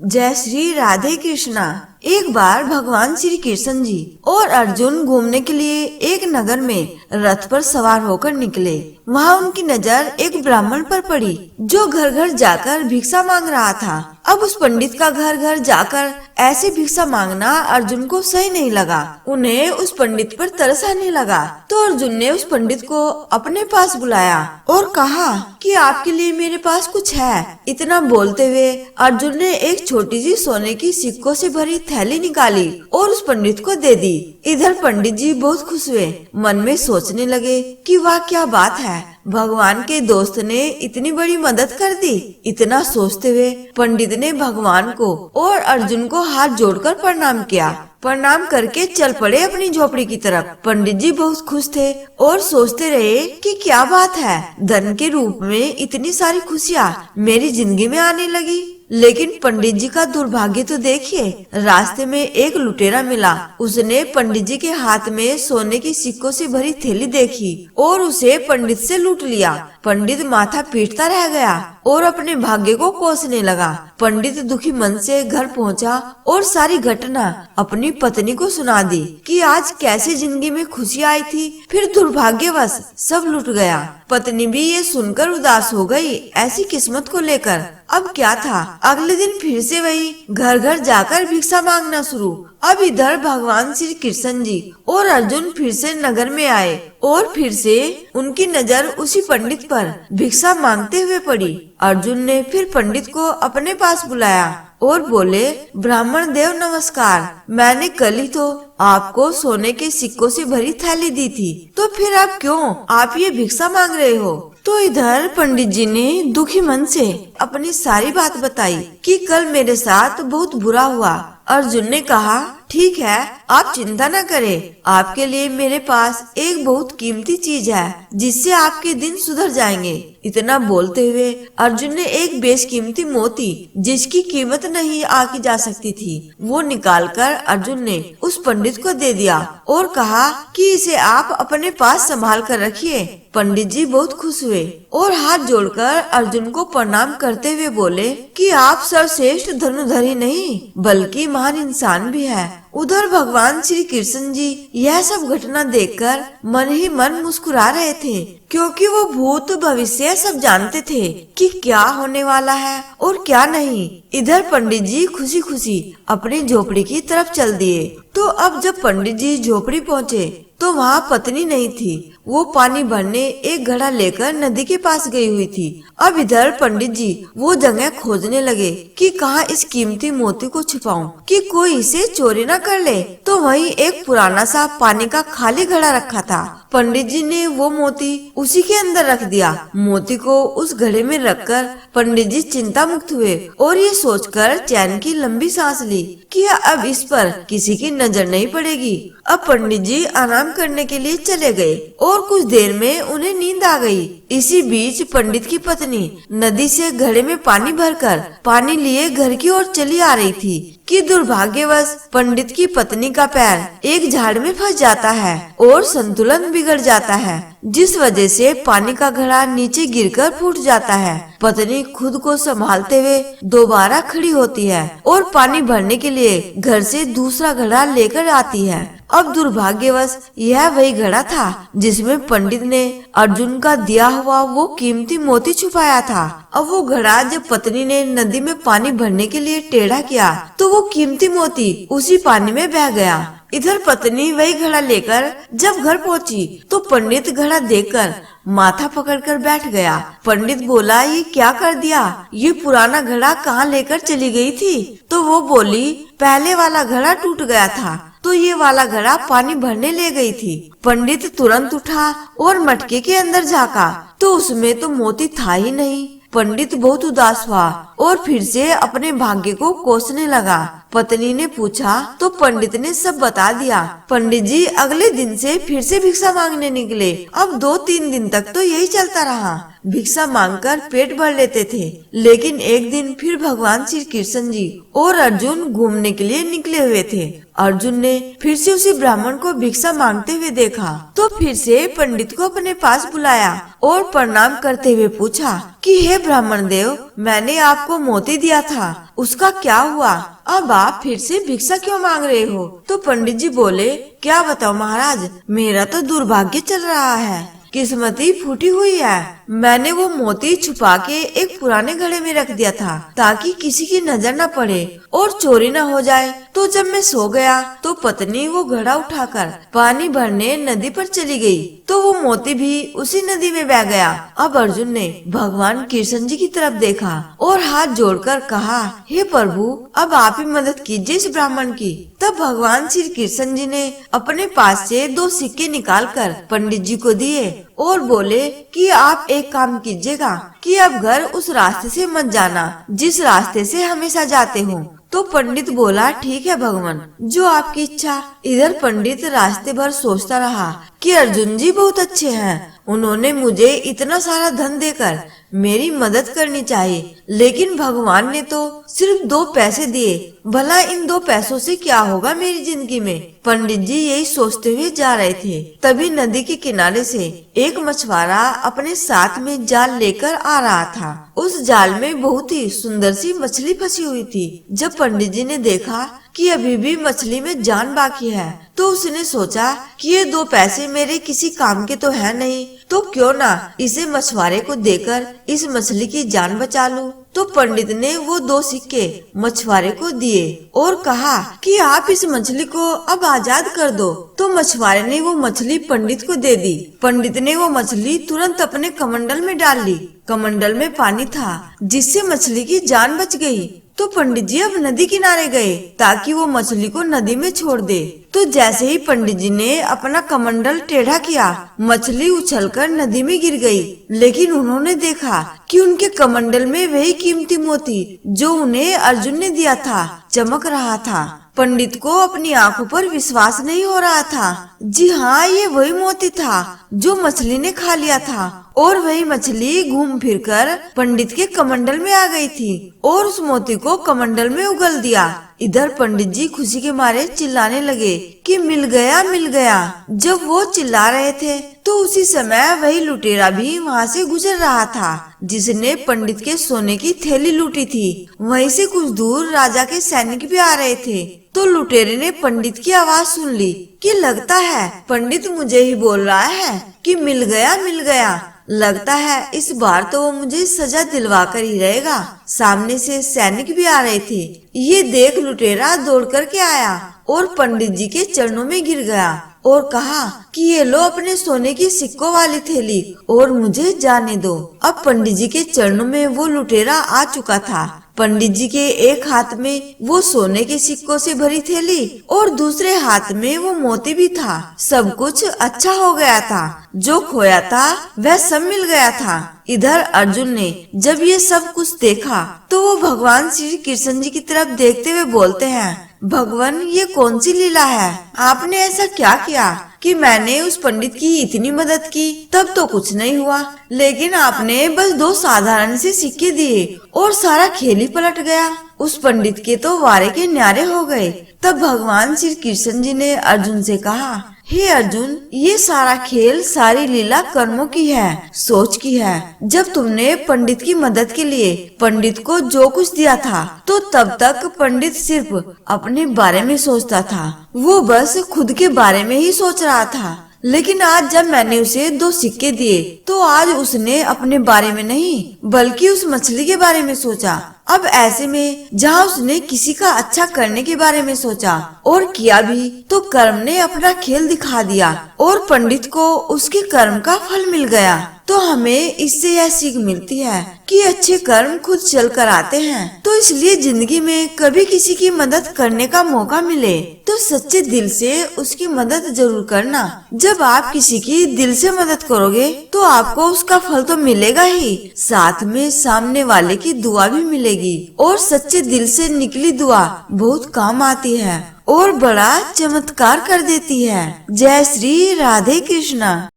जय श्री राधे कृष्णा। एक बार भगवान श्री कृष्ण जी और अर्जुन घूमने के लिए एक नगर में रथ पर सवार होकर निकले। वहाँ उनकी नजर एक ब्राह्मण पर पड़ी जो घर घर जाकर भिक्षा मांग रहा था। अब उस पंडित का घर घर जाकर ऐसे भिक्षा मांगना अर्जुन को सही नहीं लगा। उन्हें उस पंडित पर तरस आने लगा तो अर्जुन ने उस पंडित को अपने पास बुलाया और कहा कि आपके लिए मेरे पास कुछ है। इतना बोलते हुए अर्जुन ने एक छोटी सी सोने की सिक्कों से भरी थैली निकाली और उस पंडित को दे दी। इधर पंडित जी बहुत खुश हुए, मन में सोचने लगे कि वाह क्या बात है, भगवान के दोस्त ने इतनी बड़ी मदद कर दी। इतना सोचते हुए पंडित ने भगवान को और अर्जुन को हाथ जोड़कर प्रणाम किया। प्रणाम करके चल पड़े अपनी झोपड़ी की तरफ। पंडित जी बहुत खुश थे और सोचते रहे कि क्या बात है, धन के रूप में इतनी सारी खुशियाँ मेरी जिंदगी में आने लगी। लेकिन पंडित जी का दुर्भाग्य तो देखिए, रास्ते में एक लुटेरा मिला। उसने पंडित जी के हाथ में सोने की सिक्कों से भरी थैली देखी और उसे पंडित से लूट लिया। पंडित माथा पीटता रह गया और अपने भाग्य को कोसने लगा। पंडित दुखी मन से घर पहुंचा और सारी घटना अपनी पत्नी को सुना दी कि आज कैसे जिंदगी में खुशी आई थी, फिर दुर्भाग्यवश सब लुट गया। पत्नी भी ये सुनकर उदास हो गई ऐसी किस्मत को लेकर। अब क्या था, अगले दिन फिर से वही घर घर जाकर भिक्षा मांगना शुरू। अब इधर भगवान श्री कृष्ण जी और अर्जुन फिर से नगर में आए और फिर से उनकी नजर उसी पंडित पर भिक्षा मांगते हुए पड़ी। अर्जुन ने फिर पंडित को अपने पास बुलाया और बोले, ब्राह्मण देव नमस्कार, मैंने कल ही तो आपको सोने के सिक्कों से भरी थैली दी थी, तो फिर आप क्यों ये भिक्षा मांग रहे हो? तो इधर पंडित जी ने दुखी मन से अपनी सारी बात बताई कि कल मेरे साथ बहुत बुरा हुआ। अर्जुन ने कहा, ठीक है, आप चिंता न करें, आपके लिए मेरे पास एक बहुत कीमती चीज है जिससे आपके दिन सुधर जाएंगे। इतना बोलते हुए अर्जुन ने एक बेशकीमती मोती जिसकी कीमत नहीं आकी जा सकती थी वो निकालकर अर्जुन ने उस पंडित को दे दिया और कहा कि इसे आप अपने पास संभाल कर रखिए। पंडित जी बहुत खुश हुए और हाथ जोड़कर अर्जुन को प्रणाम करते हुए बोले कि आप सर्वश्रेष्ठ धनुर्धर ही नहीं बल्कि महान इंसान भी है। उधर भगवान श्री कृष्ण जी यह सब घटना देखकर मन ही मन मुस्कुरा रहे थे, क्योंकि वो भूत भविष्य सब जानते थे कि क्या होने वाला है और क्या नहीं। इधर पंडित जी खुशी खुशी अपनी झोपड़ी की तरफ चल दिए। तो अब जब पंडित जी झोपड़ी पहुँचे तो वहाँ पत्नी नहीं थी। वो पानी भरने एक घड़ा लेकर नदी के पास गई हुई थी। अब इधर पंडित जी वो जगह खोजने लगे कि कहाँ इस कीमती मोती को छुपाऊं कि कोई इसे चोरी न कर ले। तो वहीं एक पुराना सा पानी का खाली घड़ा रखा था। पंडित जी ने वो मोती उसी के अंदर रख दिया। मोती को उस घड़े में रखकर पंडित जी चिंता मुक्त हुए और ये सोचकर चैन की लंबी सांस ली कि अब इस पर किसी की नजर नहीं पड़ेगी। अब पंडित जी आराम करने के लिए चले गए और कुछ देर में उन्हें नींद आ गई। इसी बीच पंडित की पत्नी नदी से घड़े में पानी भरकर पानी लिए घर की ओर चली आ रही थी कि दुर्भाग्यवश पंडित की पत्नी का पैर एक झाड़ में फंस जाता है और संतुलन बिगड़ जाता है, जिस वजह से पानी का घड़ा नीचे गिरकर फूट जाता है। पत्नी खुद को संभालते हुए दोबारा खड़ी होती है और पानी भरने के लिए घर से दूसरा घड़ा लेकर आती है। अब दुर्भाग्यवश यह वही घड़ा था जिसमें पंडित ने अर्जुन का दिया हुआ वो कीमती मोती छुपाया था। अब वो घड़ा जब पत्नी ने नदी में पानी भरने के लिए टेढ़ा किया तो वो कीमती मोती उसी पानी में बह गया। इधर पत्नी वही घड़ा लेकर जब घर पहुंची तो पंडित घड़ा देखकर माथा पकड़कर बैठ गया। पंडित बोला, ये क्या कर दिया? ये पुराना घड़ा कहाँ लेकर चली गई थी? तो वो बोली, पहले वाला घड़ा टूट गया था तो ये वाला घड़ा पानी भरने ले गई थी। पंडित तुरंत उठा और मटके के अंदर झांका तो उसमें तो मोती था ही नहीं। पंडित बहुत उदास हुआ और फिर से अपने भाग्य को कोसने लगा। पत्नी ने पूछा तो पंडित ने सब बता दिया। पंडित जी अगले दिन से फिर से भिक्षा मांगने निकले। अब 2-3 दिन तक तो यही चलता रहा। भिक्षा मांगकर पेट भर लेते थे। लेकिन एक दिन फिर भगवान श्री कृष्ण जी और अर्जुन घूमने के लिए निकले हुए थे। अर्जुन ने फिर से उसी ब्राह्मण को भिक्षा मांगते हुए देखा तो फिर से पंडित को अपने पास बुलाया और प्रणाम करते हुए पूछा कि हे ब्राह्मण देव, मैंने आपको मोती दिया था उसका क्या हुआ? अब आप फिर से भिक्षा क्यों मांग रहे हो? तो पंडित जी बोले, क्या बताओ महाराज, मेरा तो दुर्भाग्य चल रहा है, किस्मती फूटी हुई है। मैंने वो मोती छुपा के एक पुराने घड़े में रख दिया था ताकि किसी की नजर न पड़े और चोरी न हो जाए। तो जब मैं सो गया तो पत्नी वो घड़ा उठाकर पानी भरने नदी पर चली गई, तो वो मोती भी उसी नदी में बह गया। अब अर्जुन ने भगवान कृष्ण जी की तरफ देखा और हाथ जोड़कर कहा, हे प्रभु, अब आप ही मदद कीजिए इस ब्राह्मण की। तब भगवान श्री कृष्ण जी ने अपने पास से 2 सिक्के निकालकर पंडित जी को दिए और बोले कि आप एक काम कीजिएगा कि अब घर उस रास्ते से मत जाना जिस रास्ते से हमेशा जाते हो। तो पंडित बोला, ठीक है भगवान, जो आपकी इच्छा। इधर पंडित रास्ते भर सोचता रहा कि अर्जुन जी बहुत अच्छे हैं, उन्होंने मुझे इतना सारा धन देकर मेरी मदद करनी चाहिए, लेकिन भगवान ने तो सिर्फ 2 पैसे दिए, भला इन 2 पैसों से क्या होगा मेरी जिंदगी में। पंडित जी यही सोचते हुए जा रहे थे, तभी नदी के किनारे से एक मछुआरा अपने साथ में जाल लेकर आ रहा था। उस जाल में बहुत ही सुंदर सी मछली फंसी हुई थी। जब पंडित जी ने देखा कि अभी भी मछली में जान बाकी है, तो उसने सोचा कि ये 2 पैसे मेरे किसी काम के तो है नहीं, तो क्यों ना इसे मछुआरे को देकर इस मछली की जान बचा लूं। तो पंडित ने वो 2 सिक्के मछुआरे को दिए और कहा कि आप इस मछली को अब आजाद कर दो। तो मछुआरे ने वो मछली पंडित को दे दी। पंडित ने वो मछली तुरंत अपने कमंडल में डाल ली। कमंडल में पानी था जिससे मछली की जान बच गई। तो पंडित जी अब नदी किनारे गए ताकि वो मछली को नदी में छोड़ दे। तो जैसे ही पंडित जी ने अपना कमंडल टेढ़ा किया, मछली उछलकर नदी में गिर गई। लेकिन उन्होंने देखा कि उनके कमंडल में वही कीमती मोती जो उन्हें अर्जुन ने दिया था चमक रहा था। पंडित को अपनी आंखों पर विश्वास नहीं हो रहा था। जी हाँ, ये वही मोती था जो मछली ने खा लिया था और वही मछली घूम फिरकर पंडित के कमंडल में आ गई थी और उस मोती को कमंडल में उगल दिया। इधर पंडित जी खुशी के मारे चिल्लाने लगे कि मिल गया, मिल गया। जब वो चिल्ला रहे थे तो उसी समय वही लुटेरा भी वहाँ से गुजर रहा था जिसने पंडित के सोने की थैली लूटी थी। वहीं से कुछ दूर राजा के सैनिक भी आ रहे थे। तो लुटेरे ने पंडित की आवाज सुन ली कि लगता है पंडित मुझे ही बोल रहा है कि मिल गया, मिल गया। लगता है इस बार तो वो मुझे सजा दिलवा कर ही रहेगा। सामने से सैनिक भी आ रहे थे। ये देख लुटेरा दौड़ करके आया और पंडित जी के चरणों में गिर गया और कहा कि ये लो अपने सोने की सिक्कों वाली थैली और मुझे जाने दो। अब पंडित जी के चरणों में वो लुटेरा आ चुका था। पंडित जी के एक हाथ में वो सोने के सिक्कों से भरी थैली और दूसरे हाथ में वो मोती भी था। सब कुछ अच्छा हो गया था, जो खोया था वह सब मिल गया था। इधर अर्जुन ने जब ये सब कुछ देखा तो वो भगवान श्री कृष्ण जी की तरफ देखते हुए बोलते हैं, भगवान ये कौन सी लीला है? आपने ऐसा क्या किया कि मैंने उस पंडित की इतनी मदद की तब तो कुछ नहीं हुआ, लेकिन आपने बस 2 साधारण से सिक्के दिए और सारा खेल ही पलट गया। उस पंडित के तो वारे के न्यारे हो गए। तब भगवान श्री कृष्ण जी ने अर्जुन से कहा, हे अर्जुन, ये सारा खेल, सारी लीला कर्मों की है, सोच की है। जब तुमने पंडित की मदद के लिए पंडित को जो कुछ दिया था तो तब तक पंडित सिर्फ अपने बारे में सोचता था, वो बस खुद के बारे में ही सोच रहा था। लेकिन आज जब मैंने उसे 2 सिक्के दिए तो आज उसने अपने बारे में नहीं बल्कि उस मछली के बारे में सोचा। अब ऐसे में जहाँ उसने किसी का अच्छा करने के बारे में सोचा और किया भी, तो कर्म ने अपना खेल दिखा दिया और पंडित को उसके कर्म का फल मिल गया। तो हमें इससे यह सीख मिलती है कि अच्छे कर्म खुद चल कर आते हैं। तो इसलिए जिंदगी में कभी किसी की मदद करने का मौका मिले तो सच्चे दिल से उसकी मदद जरूर करना। जब आप किसी की दिल से मदद करोगे तो आपको उसका फल तो मिलेगा ही, साथ में सामने वाले की दुआ भी मिलेगी। और सच्चे दिल से निकली दुआ बहुत काम आती है और बड़ा चमत्कार कर देती है। जय श्री राधे कृष्णा।